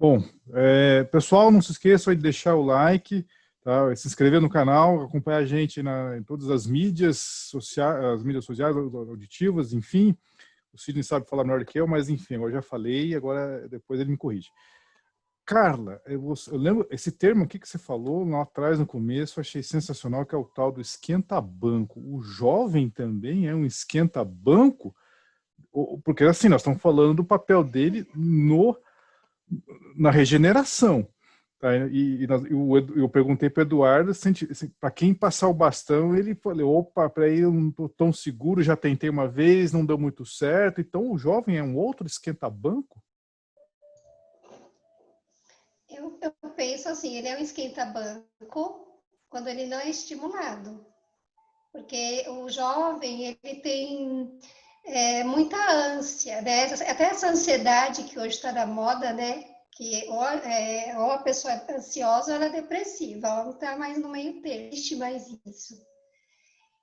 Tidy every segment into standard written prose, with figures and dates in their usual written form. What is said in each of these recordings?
Bom, pessoal, não se esqueçam de deixar o like, tá? Se inscrever no canal, acompanhar a gente em todas as mídias sociais, auditivas, enfim. O Sidney sabe falar melhor que eu, mas enfim, eu já falei, agora depois ele me corrige. Carla, eu lembro, esse termo aqui que você falou lá atrás, no começo, eu achei sensacional, que é o tal do esquenta-banco. O jovem também é um esquenta-banco? Porque assim, nós estamos falando do papel dele na regeneração. Tá? Eu perguntei para o Eduardo, para quem passar o bastão, ele falou, opa, para aí eu não estou tão seguro, já tentei uma vez, não deu muito certo. Então o jovem é um outro esquenta-banco? Eu penso assim, ele é um esquenta-banco quando ele não é estimulado. Porque o jovem, ele tem muita ânsia, né? Até essa ansiedade que hoje está na moda, né? Que ou a pessoa é ansiosa ou ela é depressiva, ela não está mais no meio termo, não existe mais isso.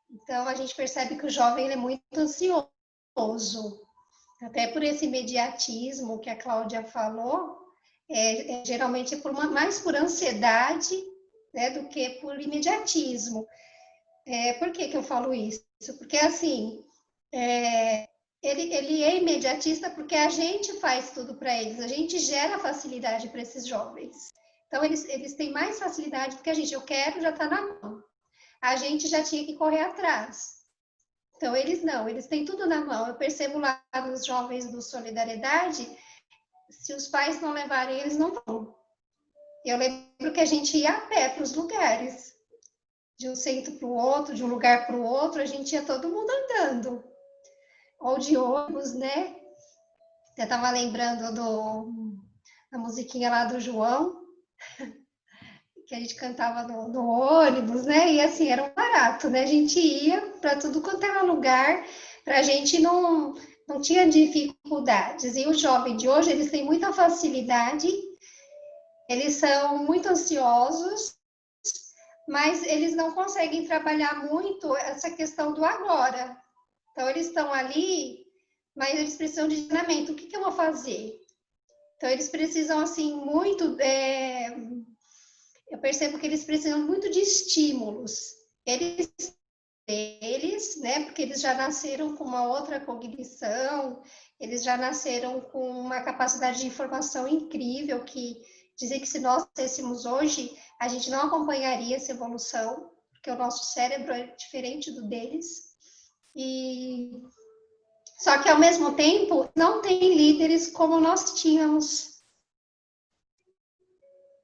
Então, a gente percebe que o jovem ele é muito ansioso, até por esse imediatismo que a Cláudia falou, geralmente é mais por ansiedade, né, do que por imediatismo. Por que eu falo isso? Porque, assim, ele é imediatista porque a gente faz tudo para eles, a gente gera facilidade para esses jovens. Então, eles têm mais facilidade do que a gente. Eu quero, já está na mão. A gente já tinha que correr atrás. Então, eles não, eles têm tudo na mão. Eu percebo lá nos jovens do Solidariedade, se os pais não levarem, eles não vão. Eu lembro que a gente ia a pé para os lugares, de um centro para o outro, de um lugar para o outro, a gente ia todo mundo andando. Ou de ônibus, né? Eu estava lembrando da musiquinha lá do João, que a gente cantava no ônibus, né? E assim, era um barato, né? A gente ia para tudo quanto era lugar, para a gente não tinha dificuldades. E os jovens de hoje, eles têm muita facilidade, eles são muito ansiosos, mas eles não conseguem trabalhar muito essa questão do agora. Então, eles estão ali, mas eles precisam de treinamento. O que eu vou fazer? Então, eles precisam, assim, muito... eu percebo que eles precisam muito de estímulos. Eles, né, porque eles já nasceram com uma outra cognição, eles já nasceram com uma capacidade de informação incrível, que dizer que se nós nascêssemos hoje, a gente não acompanharia essa evolução, porque o nosso cérebro é diferente do deles. Só que, ao mesmo tempo, não tem líderes como nós tínhamos.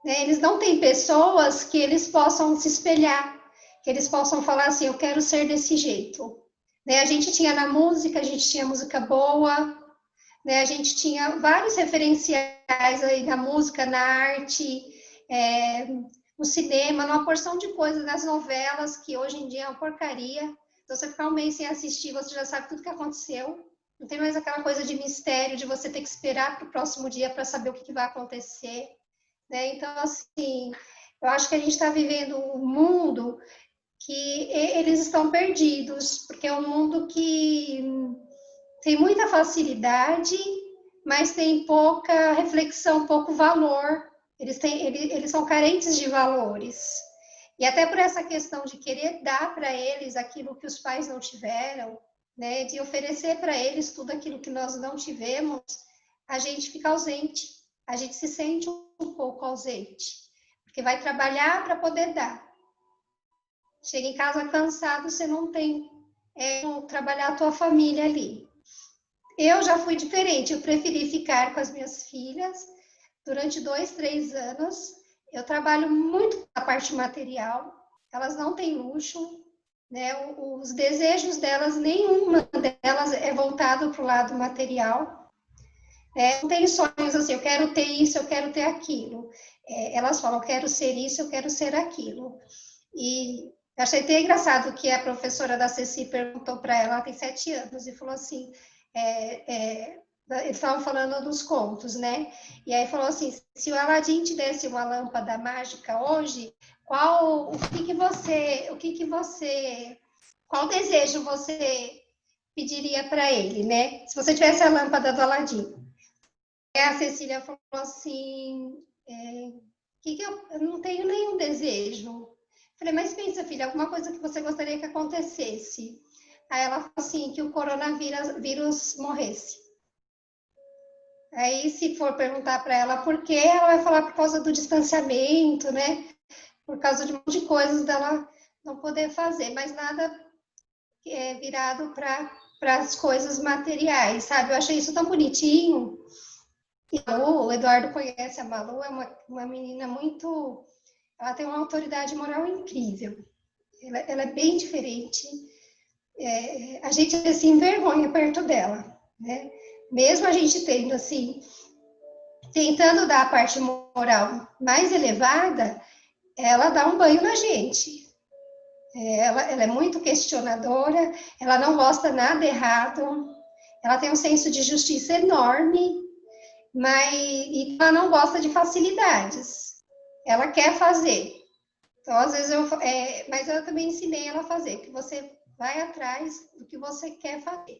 Eles não têm pessoas que eles possam se espelhar, que eles possam falar assim, eu quero ser desse jeito. A gente tinha na música, a gente tinha música boa, a gente tinha vários referenciais aí na música, na arte, no cinema, numa porção de coisas, nas novelas, que hoje em dia é uma porcaria. Então, você ficar um mês sem assistir, você já sabe tudo que aconteceu. Não tem mais aquela coisa de mistério, de você ter que esperar para o próximo dia para saber o que vai acontecer. Então, assim, eu acho que a gente está vivendo um mundo que eles estão perdidos, porque é um mundo que tem muita facilidade, mas tem pouca reflexão, pouco valor. Eles são carentes de valores. E até por essa questão de querer dar para eles aquilo que os pais não tiveram, de oferecer para eles tudo aquilo que nós não tivemos, a gente fica ausente, a gente se sente um pouco ausente, porque vai trabalhar para poder dar. Chega em casa cansado, você não tem como trabalhar a tua família ali. Eu já fui diferente, eu preferi ficar com as minhas filhas durante 2, 3 anos. Eu trabalho muito na parte material, elas não têm luxo, os desejos delas, nenhuma delas é voltado para o lado material. Não tem sonhos assim, eu quero ter isso, eu quero ter aquilo. Elas falam, eu quero ser isso, eu quero ser aquilo. E achei até engraçado que a professora da Ceci perguntou para ela tem 7 anos, e falou assim, eles estavam falando dos contos, né? E aí falou assim, se o Aladim te desse uma lâmpada mágica hoje, qual desejo você pediria para ele, né? Se você tivesse a lâmpada do Aladim. a Cecília falou assim, que eu não tenho nenhum desejo. Falei, mas pensa, filha, alguma coisa que você gostaria que acontecesse? Aí ela falou assim, que o coronavírus morresse. Aí, se for perguntar para ela por quê, ela vai falar por causa do distanciamento, né? Por causa de um monte de coisas dela não poder fazer, mas nada virado para as coisas materiais, sabe? Eu achei isso tão bonitinho. E o Eduardo conhece a Malu, é uma menina muito... Ela tem uma autoridade moral incrível. Ela é bem diferente. A gente se envergonha perto dela, né? Mesmo a gente tendo, assim, tentando dar a parte moral mais elevada, ela dá um banho na gente. Ela é muito questionadora, ela não gosta nada errado, ela tem um senso de justiça enorme, e ela não gosta de facilidades. Ela quer fazer. Então, às vezes, mas eu também ensinei ela a fazer, que você vai atrás do que você quer fazer.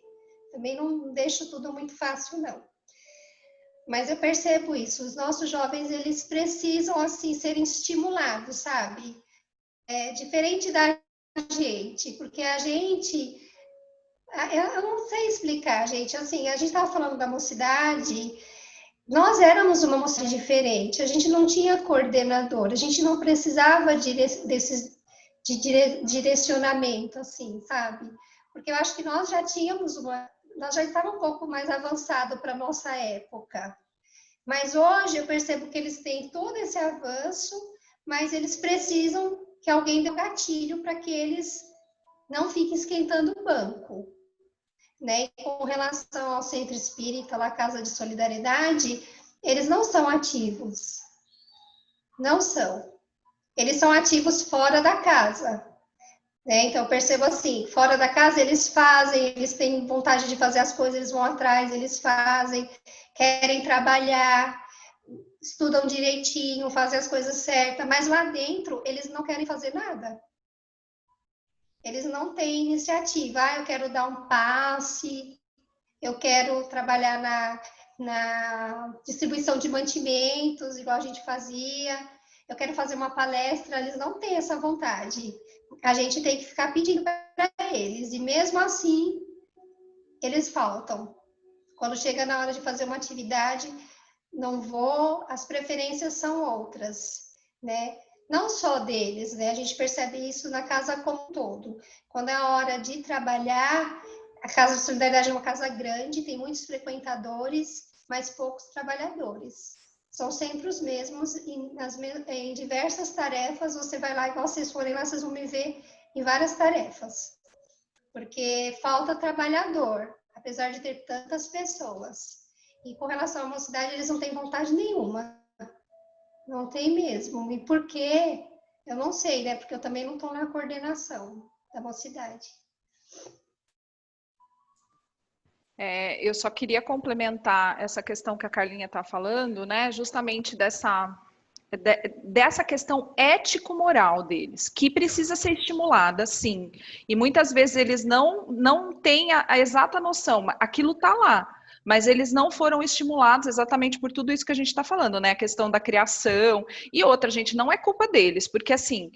Também não deixo tudo muito fácil, não. Mas eu percebo isso, os nossos jovens, eles precisam, assim, serem estimulados, sabe? Diferente da gente, porque a gente... Eu não sei explicar, gente. Assim, a gente estava falando da mocidade... Nós éramos uma mocidade diferente, a gente não tinha coordenador, a gente não precisava de direcionamento, assim, sabe? Porque eu acho que nós já estávamos um pouco mais avançado para a nossa época. Mas hoje eu percebo que eles têm todo esse avanço, mas eles precisam que alguém dê um gatilho para que eles não fiquem esquentando o banco. Né? E com relação ao Centro Espírita, lá Casa de Solidariedade, eles não são ativos. Não são. Eles são ativos fora da casa. Né? Então, eu percebo assim, fora da casa eles fazem, eles têm vontade de fazer as coisas, eles vão atrás, eles fazem, querem trabalhar, estudam direitinho, fazem as coisas certas, mas lá dentro eles não querem fazer nada. Eles não têm iniciativa. Eu quero dar um passe, eu quero trabalhar na distribuição de mantimentos, igual a gente fazia, eu quero fazer uma palestra. Eles não têm essa vontade. A gente tem que ficar pedindo para eles, e mesmo assim, eles faltam. Quando chega na hora de fazer uma atividade, não vou, as preferências são outras, né? Não só deles, né? A gente percebe isso na casa como um todo. Quando é a hora de trabalhar, a Casa de Solidariedade é uma casa grande, tem muitos frequentadores, mas poucos trabalhadores. São sempre os mesmos, em diversas tarefas. Você vai lá, igual vocês forem lá, vocês vão me ver em várias tarefas. Porque falta trabalhador, apesar de ter tantas pessoas. E com relação à mocidade, eles não têm vontade nenhuma. Não tem mesmo. E por quê? Eu não sei, né? Porque eu também não estou na coordenação da mocidade. Eu só queria complementar essa questão que a Carlinha está falando, né? Justamente dessa questão ético-moral deles, que precisa ser estimulada, sim. E muitas vezes eles não têm a exata noção, aquilo está lá. Mas eles não foram estimulados exatamente por tudo isso que a gente está falando, né? A questão da criação. E outra, gente, não é culpa deles, porque assim,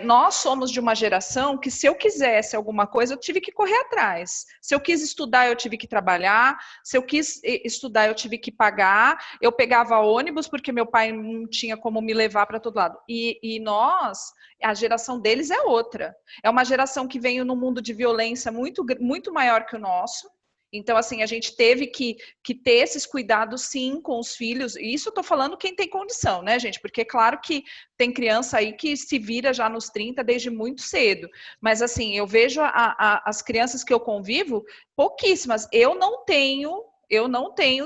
nós somos de uma geração que, se eu quisesse alguma coisa, eu tive que correr atrás. Se eu quis estudar, eu tive que trabalhar. Se eu quis estudar, eu tive que pagar. Eu pegava ônibus, porque meu pai não tinha como me levar para todo lado. E nós, a geração deles é outra. É uma geração que veio num mundo de violência muito, muito maior que o nosso. Então, assim, a gente teve que ter esses cuidados, sim, com os filhos. E isso eu estou falando quem tem condição, né, gente? Porque é claro que tem criança aí que se vira já nos 30 desde muito cedo. Mas, assim, eu vejo as crianças que eu convivo, pouquíssimas. Eu não tenho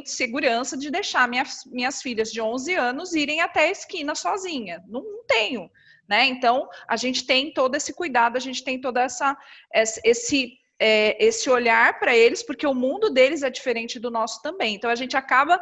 segurança de deixar minhas filhas de 11 anos irem até a esquina sozinha. Não tenho, né? Então, a gente tem todo esse cuidado, a gente tem todo esse olhar para eles, porque o mundo deles é diferente do nosso também. Então, a gente acaba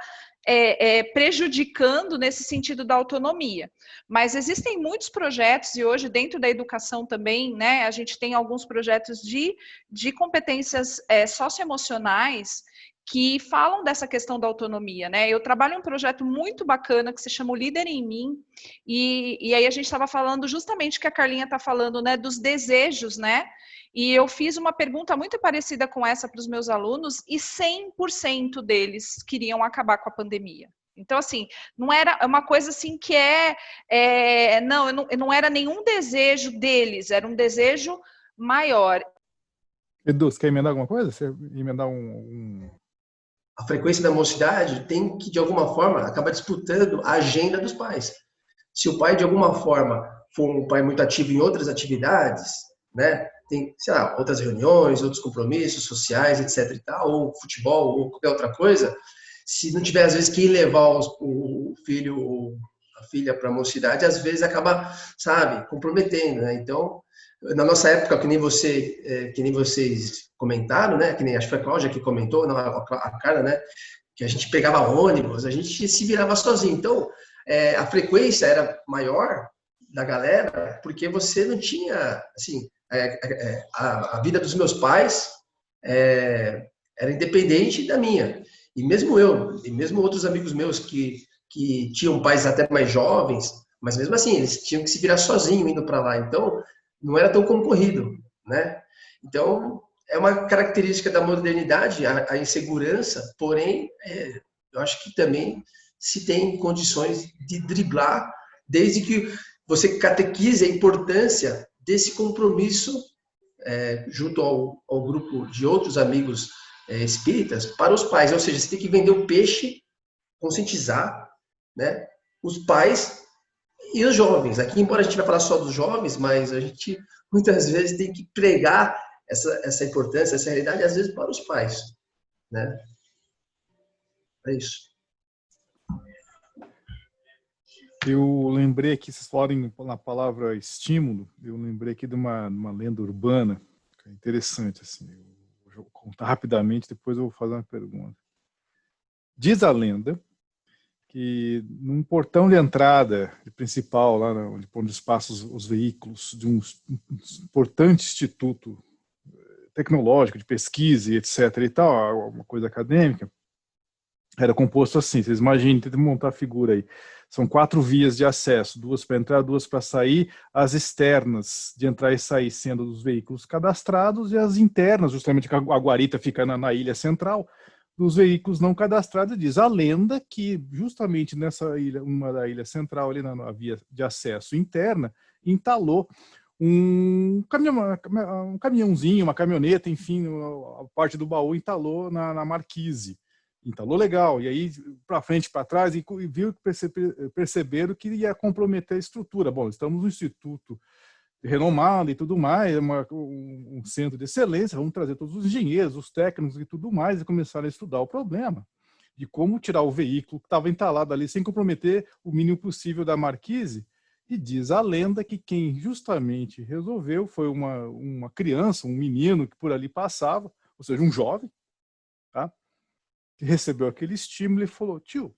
prejudicando nesse sentido da autonomia. Mas existem muitos projetos, e hoje dentro da educação também, né, a gente tem alguns projetos de competências socioemocionais que falam dessa questão da autonomia, né? Eu trabalho em um projeto muito bacana que se chama o Líder em Mim, e aí a gente estava falando justamente que a Carlinha está falando, né, dos desejos, né? E eu fiz uma pergunta muito parecida com essa para os meus alunos, e 100% deles queriam acabar com a pandemia. Então, assim, não era uma coisa assim que não era nenhum desejo deles, era um desejo maior. Edu, você quer emendar alguma coisa? Você emendar A frequência da mocidade tem que, de alguma forma, acabar disputando a agenda dos pais. Se o pai, de alguma forma, for um pai muito ativo em outras atividades, né, tem, sei lá, outras reuniões, outros compromissos sociais, etc. e tal, ou futebol, ou qualquer outra coisa, se não tiver, às vezes, que levar o filho ou a filha para a mocidade, às vezes acaba, sabe, comprometendo, né? Então, na nossa época, que nem vocês comentaram, né? Que nem acho que foi a Cláudia que comentou, não, a Carla, né? Que a gente pegava ônibus, a gente se virava sozinho. Então, a frequência era maior da galera, porque você não tinha, assim, a vida dos meus pais era independente da minha. E mesmo eu, e mesmo outros amigos meus que tinham pais até mais jovens, mas mesmo assim, eles tinham que se virar sozinho indo para lá. Então, não era tão concorrido, né? Então, é uma característica da modernidade, a insegurança, porém, eu acho que também se tem condições de driblar, desde que você catequize a importância desse compromisso junto ao grupo de outros amigos espíritas para os pais. Ou seja, você tem que vender o peixe, conscientizar, né, os pais e os jovens. Aqui, embora a gente vai falar só dos jovens, mas a gente muitas vezes tem que pregar essa importância, essa realidade, às vezes para os pais, né? É isso. Eu lembrei aqui, vocês falaram na palavra estímulo, eu lembrei aqui de uma lenda urbana, que é interessante, assim, eu vou contar rapidamente, depois eu vou fazer uma pergunta. Diz a lenda que num portão de entrada principal, lá onde passam os veículos de um importante instituto tecnológico, de pesquisa e etc. e tal, uma coisa acadêmica, era composto assim, vocês imaginem, tentem montar a figura aí. São 4 vias de acesso, 2 para entrar, 2 para sair, as externas de entrar e sair sendo dos veículos cadastrados e as internas, justamente que a guarita fica na ilha central, dos veículos não cadastrados. Diz a lenda que justamente nessa ilha, uma da ilha central, ali na via de acesso interna, entalou um caminhãozinho, uma caminhoneta, enfim, a parte do baú entalou na marquise. Entalou legal, e aí para frente, para trás, e viu, perceberam que ia comprometer a estrutura. Bom, estamos no instituto renomado e tudo mais, um centro de excelência, vamos trazer todos os engenheiros, os técnicos e tudo mais, e começaram a estudar o problema de como tirar o veículo que estava entalado ali sem comprometer o mínimo possível da marquise. E diz a lenda que quem justamente resolveu foi uma criança, um menino que por ali passava, ou seja, um jovem, tá? Que recebeu aquele estímulo e falou: tio,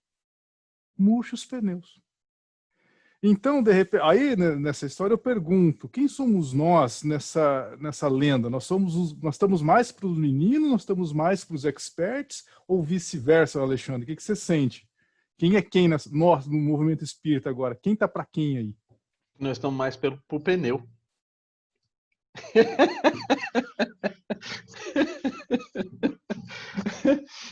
murcha os pneus. Então, de repente, aí nessa história eu pergunto, quem somos nós nessa lenda? Nós estamos mais para os meninos, nós estamos mais para os experts, ou vice-versa, Alexandre? O que você sente? Quem é quem nós no movimento espírita agora? Quem está para quem aí? Nós estamos mais pro pneu.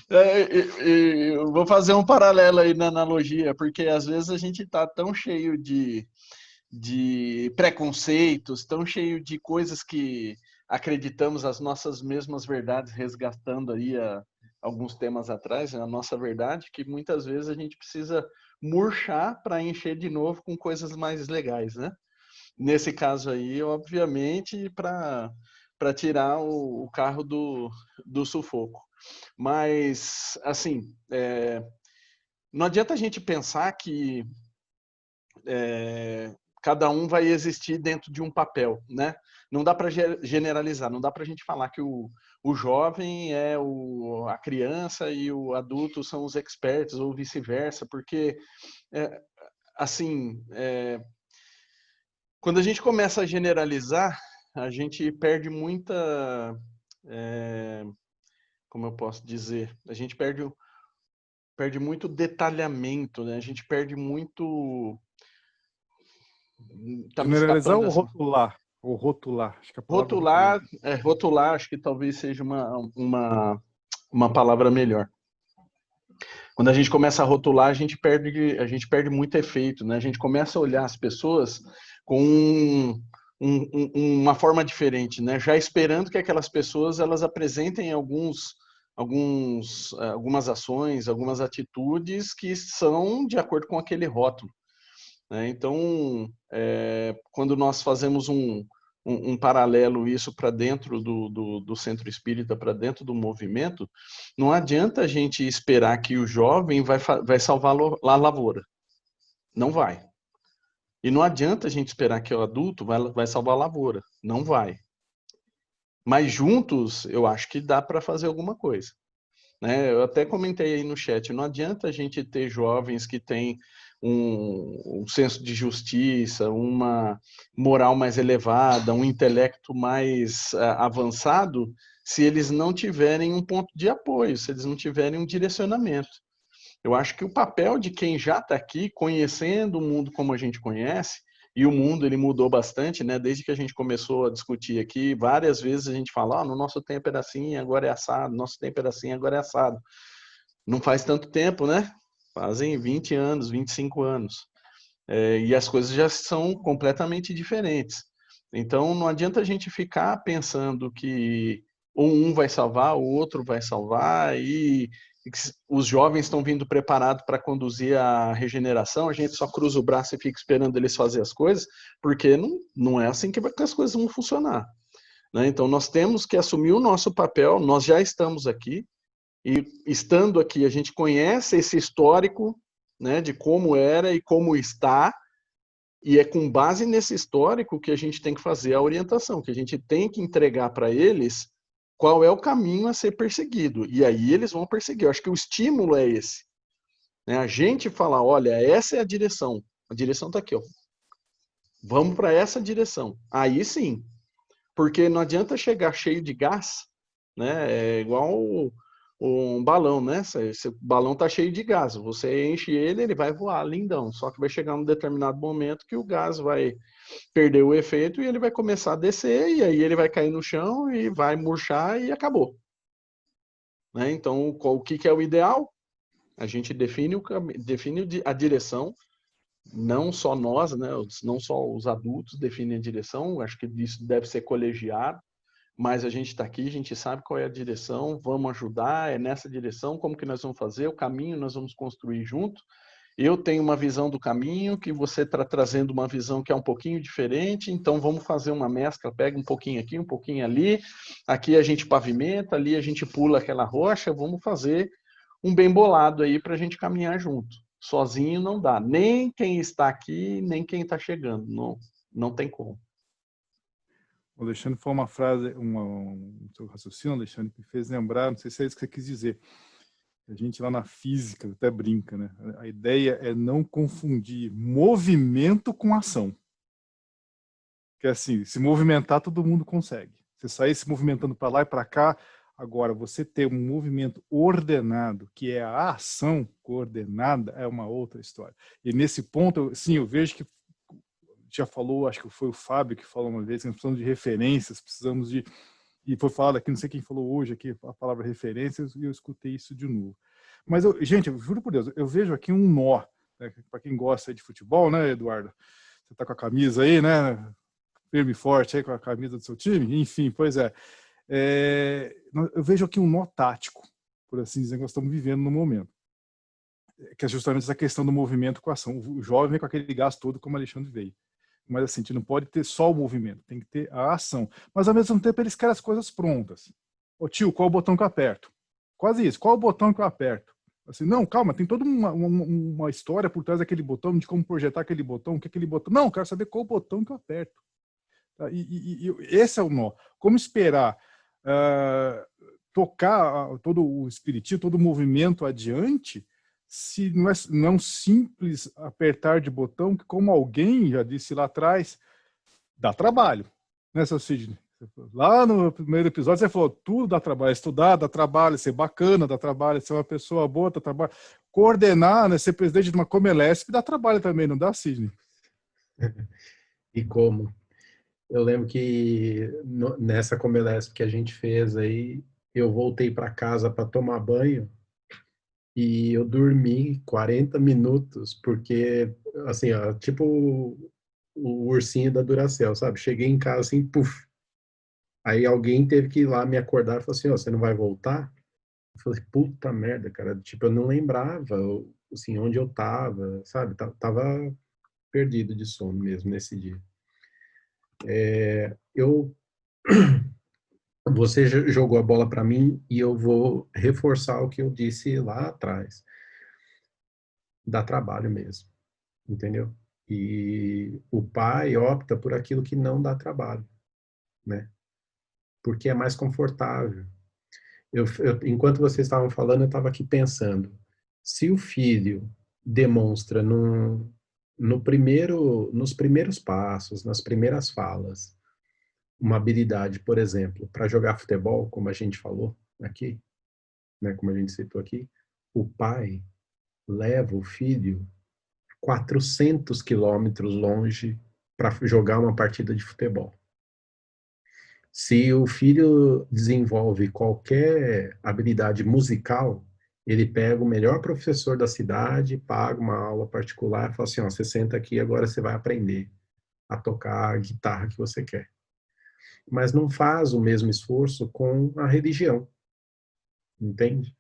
Eu vou fazer um paralelo aí na analogia, porque às vezes a gente está tão cheio de preconceitos, tão cheio de coisas que acreditamos as nossas mesmas verdades, resgatando aí alguns temas atrás, a nossa verdade, que muitas vezes a gente precisa murchar para encher de novo com coisas mais legais, né? Nesse caso aí, obviamente, para tirar o carro do sufoco. Mas, assim, não adianta a gente pensar que cada um vai existir dentro de um papel, né? Não dá para generalizar, não dá para a gente falar que o jovem é a criança e o adulto são os experts, ou vice-versa, porque, assim, quando a gente começa a generalizar, a gente perde muita... como eu posso dizer, a gente perde muito detalhamento, né? A gente perde muito... Tá me Generalizar escapando ou essa... rotular? Ou rotular, acho que a palavra rotular. Rotular acho que talvez seja uma palavra melhor. Quando a gente começa a rotular, a gente perde muito efeito, né? A gente começa a olhar as pessoas com uma forma diferente, né? Já esperando que aquelas pessoas elas apresentem algumas ações, algumas atitudes que são de acordo com aquele rótulo, né? Então, quando nós fazemos um paralelo isso para dentro do centro espírita, para dentro do movimento, não adianta a gente esperar que o jovem vai salvar a lavoura. Não vai. E não adianta a gente esperar que o adulto vai salvar a lavoura. Não vai. Mas juntos, eu acho que dá para fazer alguma coisa, né? Eu até comentei aí no chat, não adianta a gente ter jovens que têm um senso de justiça, uma moral mais elevada, um intelecto mais avançado, se eles não tiverem um ponto de apoio, se eles não tiverem um direcionamento. Eu acho que o papel de quem já está aqui, conhecendo o mundo como a gente conhece, e o mundo ele mudou bastante, né? Desde que a gente começou a discutir aqui, várias vezes a gente fala, no nosso tempo era assim, agora é assado, nosso tempo era assim, agora é assado. Não faz tanto tempo, né? Fazem 20 anos, 25 anos. E as coisas já são completamente diferentes. Então, não adianta a gente ficar pensando que um vai salvar, o outro vai salvar, e os jovens estão vindo preparados para conduzir a regeneração, a gente só cruza o braço e fica esperando eles fazer as coisas, porque não é assim que as coisas vão funcionar, né? Então, nós temos que assumir o nosso papel, nós já estamos aqui, e estando aqui, a gente conhece esse histórico, né, de como era e como está, e é com base nesse histórico que a gente tem que fazer a orientação, que a gente tem que entregar para eles qual é o caminho a ser perseguido. E aí eles vão perseguir. Eu acho que o estímulo é esse, né? A gente falar, olha, essa é a direção está aqui, ó. Vamos para essa direção. Aí sim, porque não adianta chegar cheio de gás, né? É igual um balão, né? Esse balão está cheio de gás, você enche ele vai voar lindão, só que vai chegar um determinado momento que o gás vai perder o efeito e ele vai começar a descer, e aí ele vai cair no chão e vai murchar e acabou, né? Então, o que é o ideal? A gente define a direção, não só nós, né? Não só os adultos definem a direção, acho que isso deve ser colegiado, mas a gente está aqui, a gente sabe qual é a direção, vamos ajudar, é nessa direção, como que nós vamos fazer, o caminho nós vamos construir junto. Eu tenho uma visão do caminho, que você está trazendo uma visão que é um pouquinho diferente, então vamos fazer uma mescla, pega um pouquinho aqui, um pouquinho ali, aqui a gente pavimenta, ali a gente pula aquela rocha, vamos fazer um bem bolado aí para a gente caminhar junto. Sozinho não dá, nem quem está aqui, nem quem está chegando, não tem como. O Alexandre foi uma frase, um seu raciocínio, Alexandre, que me fez lembrar, não sei se é isso que você quis dizer. A gente lá na física até brinca, né? A ideia é não confundir movimento com ação. Que é assim, se movimentar todo mundo consegue. Você sair se movimentando para lá e para cá, agora você ter um movimento ordenado, que é a ação coordenada, é uma outra história. E nesse ponto, sim, eu vejo que já falou, acho que foi o Fábio que falou uma vez, que nós precisamos de referências, precisamos de... E foi falado aqui, não sei quem falou hoje aqui, a palavra referências, e eu escutei isso de novo. Mas, gente, eu juro por Deus, eu vejo aqui um nó, né? Para quem gosta de futebol, né, Eduardo? Você está com a camisa aí, né? Firme e forte aí com a camisa do seu time? Enfim, pois é. Eu vejo aqui um nó tático, por assim dizer, que nós estamos vivendo no momento. Que é justamente essa questão do movimento com a ação. O jovem vem com aquele gás todo, como o Alexandre veio. Mas assim, a gente não pode ter só o movimento, tem que ter a ação. Mas ao mesmo tempo eles querem as coisas prontas. Ô tio, qual o botão que eu aperto? Quase isso, qual o botão que eu aperto? Assim, não, calma, tem toda uma história por trás daquele botão, de como projetar aquele botão, o que é aquele botão. Não, eu quero saber qual o botão que eu aperto. E esse é o nó. Como esperar tocar todo o espiritismo, todo o movimento adiante, se não é um simples apertar de botão, que como alguém já disse lá atrás, dá trabalho, né, seu Sidney? Lá no primeiro episódio você falou, tudo dá trabalho, estudar dá trabalho, ser bacana dá trabalho, ser uma pessoa boa dá trabalho. Coordenar, né, ser presidente de uma Comelesp dá trabalho também, não dá, Sidney? E como? Eu lembro que nessa Comelesp que a gente fez aí, eu voltei para casa para tomar banho e eu dormi 40 minutos, porque, assim, ó, tipo o ursinho da Duracell, sabe? Cheguei em casa assim, puf. Aí alguém teve que ir lá me acordar e falou assim, ó, você não vai voltar? Eu falei, puta merda, cara. Tipo, eu não lembrava, assim, onde eu tava, sabe? Tava perdido de sono mesmo nesse dia. Eu Você jogou a bola para mim e eu vou reforçar o que eu disse lá atrás. Dá trabalho mesmo, entendeu? E o pai opta por aquilo que não dá trabalho, né? Porque é mais confortável. Enquanto vocês estavam falando, eu estava aqui pensando. Se o filho demonstra nos primeiros passos, nas primeiras falas, uma habilidade, por exemplo, para jogar futebol, como a gente falou aqui, né, como a gente citou aqui, o pai leva o filho 400 quilômetros longe para jogar uma partida de futebol. Se o filho desenvolve qualquer habilidade musical, ele pega o melhor professor da cidade, paga uma aula particular e fala assim, ó, você senta aqui, agora você vai aprender a tocar a guitarra que você quer. Mas não faz o mesmo esforço com a religião, entende?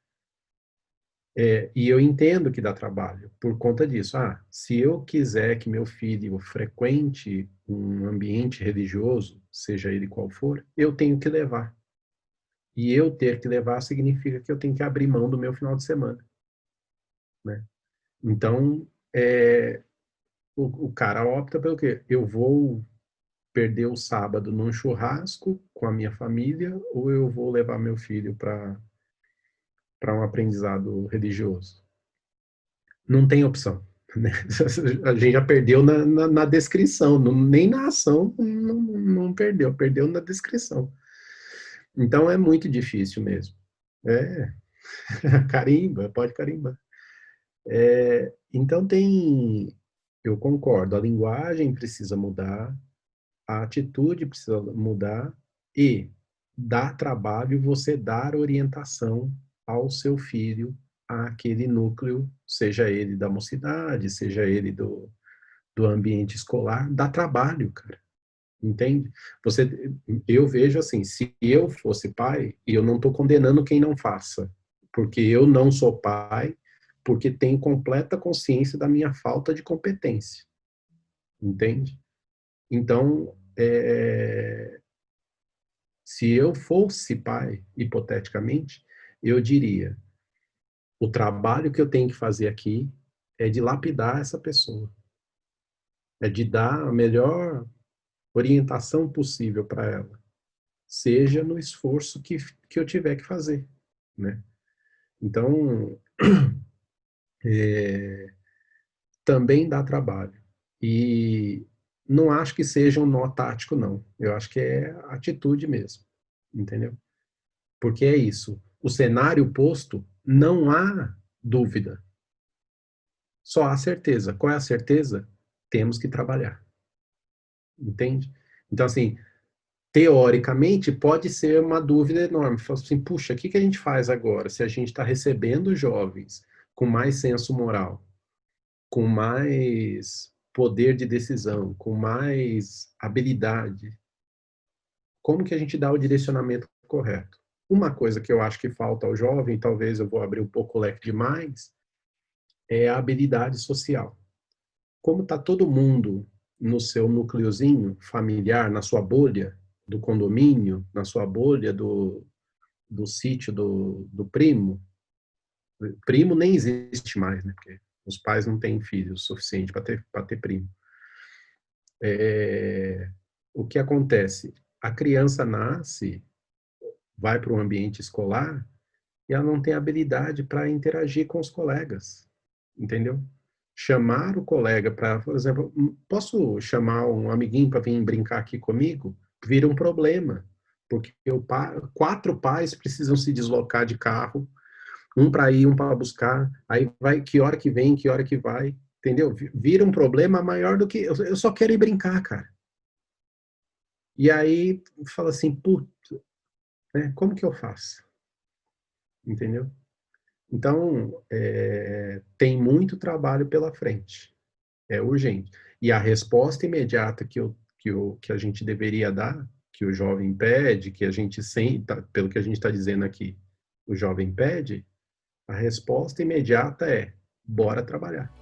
E eu entendo que dá trabalho por conta disso. Se eu quiser que meu filho frequente um ambiente religioso, seja ele qual for, eu tenho que levar. E eu ter que levar significa que eu tenho que abrir mão do meu final de semana, né? Então, o cara opta pelo quê? Eu vou perder o sábado num churrasco com a minha família ou eu vou levar meu filho para um aprendizado religioso? Não tem opção, né? A gente já perdeu na descrição, nem na ação não perdeu na descrição. Então é muito difícil mesmo. Carimba, pode carimbar. Então eu concordo, a linguagem precisa mudar, a atitude precisa mudar e dá trabalho você dar orientação ao seu filho àquele núcleo, seja ele da mocidade, seja ele do ambiente escolar, dá trabalho, cara. Entende? Eu vejo assim, se eu fosse pai, e eu não estou condenando quem não faça, porque eu não sou pai, porque tenho completa consciência da minha falta de competência. Entende? Então, se eu fosse pai, hipoteticamente, eu diria, o trabalho que eu tenho que fazer aqui é de lapidar essa pessoa. É de dar a melhor orientação possível para ela. Seja no esforço que eu tiver que fazer, né? Então, também dá trabalho. E não acho que seja um nó tático, não. Eu acho que é atitude mesmo, entendeu? Porque é isso. O cenário posto, não há dúvida. Só há certeza. Qual é a certeza? Temos que trabalhar. Entende? Então, assim, teoricamente, pode ser uma dúvida enorme. Fala assim, puxa, o que a gente faz agora? Se a gente está recebendo jovens com mais senso moral, com mais poder de decisão, com mais habilidade, como que a gente dá o direcionamento correto? Uma coisa que eu acho que falta ao jovem, talvez eu vou abrir um pouco o leque demais, é a habilidade social. Como está todo mundo no seu núcleozinho familiar, na sua bolha do condomínio, na sua bolha do sítio do primo, primo nem existe mais, né? Porque os pais não têm filhos o suficiente para ter primo. O que acontece? A criança nasce, vai para um ambiente escolar e ela não tem habilidade para interagir com os colegas, entendeu? Chamar o colega para, por exemplo, posso chamar um amiguinho para vir brincar aqui comigo? vira um problema, porque 4 pais precisam se deslocar de carro, um para ir, um para buscar, aí vai, que hora que vem, que hora que vai, entendeu? Vira um problema maior do que, eu só quero ir brincar, cara. E aí, fala assim, putz, né, como que eu faço? Entendeu? Então, tem muito trabalho pela frente, é urgente. E a resposta imediata que a gente deveria dar, que o jovem pede, que a gente pelo que a gente está dizendo aqui, o jovem pede, a resposta imediata é: bora trabalhar.